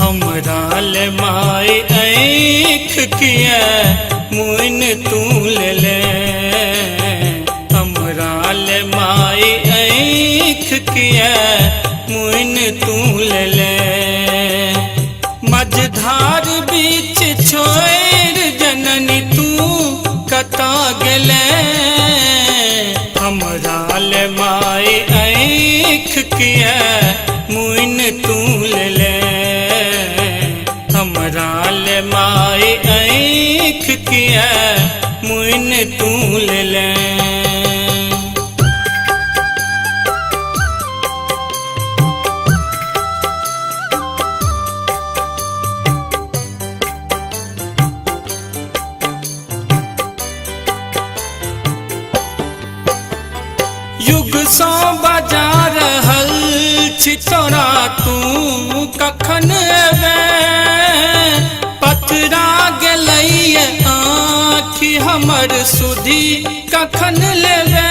हमरा ले माई आँख किया मुइन तू ले ले, हमरा ले माई आँख किया मुइन तू ले ले। मझधार बीच छोड़ जननी तू कता गेले, हमरा ले माई आँख किया मुइन तू ले ले, हमरा ले माई आँख किया मुइन तू ले ले। युग सौ बजा रहल छी तोरा तू कखन एबे, पथरा गेलैए आँखि हमर सुधी कखन लेबे।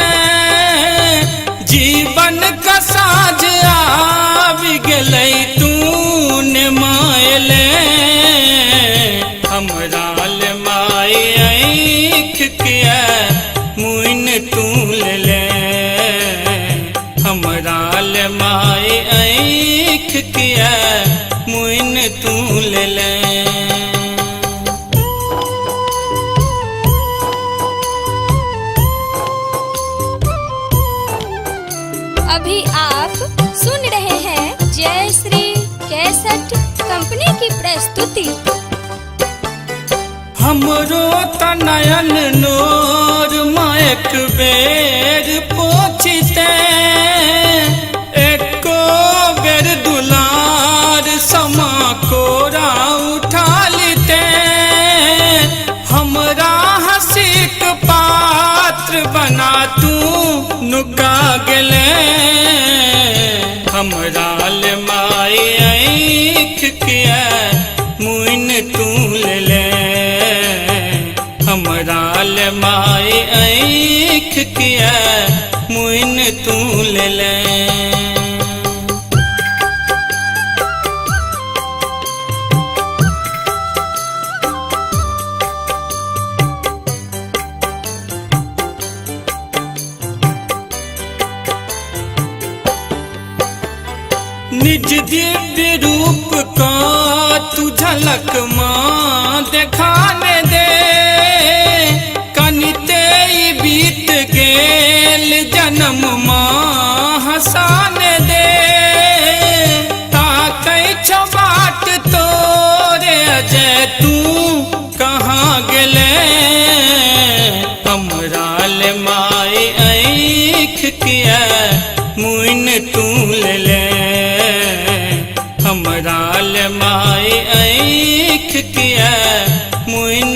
जीवन का साज आबि गेलै तू ने मायले, हमरा ले माई आँख किया मुइन तू ले ले, हमरा ले माई आँख किया मुइन तू ले ले। अभी आप सुन रहे हैं जय श्री कैसेट कंपनी की प्रस्तुति। हमरो तनयन नोर मायक बेर पोछते, एको बेर दुलार समा कोरा उठा लेते। हमरा हंसीक पात्र बना तू नुका गेले, हमरा ले माई आँख किया मुइन तू ले ले, हमरा ले माई आँख किया मुइन तू ले ले। निज दिव्य रूप का तू झलक माँ दिखाने दे, कनिते बीत गेल जन्म माँ हंसाने दे। ताकै छो बाट तोरे अजय तू कहाँ गेले, हमरा ले माई आँख किया मुइन तू ले ले, हमरा ले माई आँख किया मुइन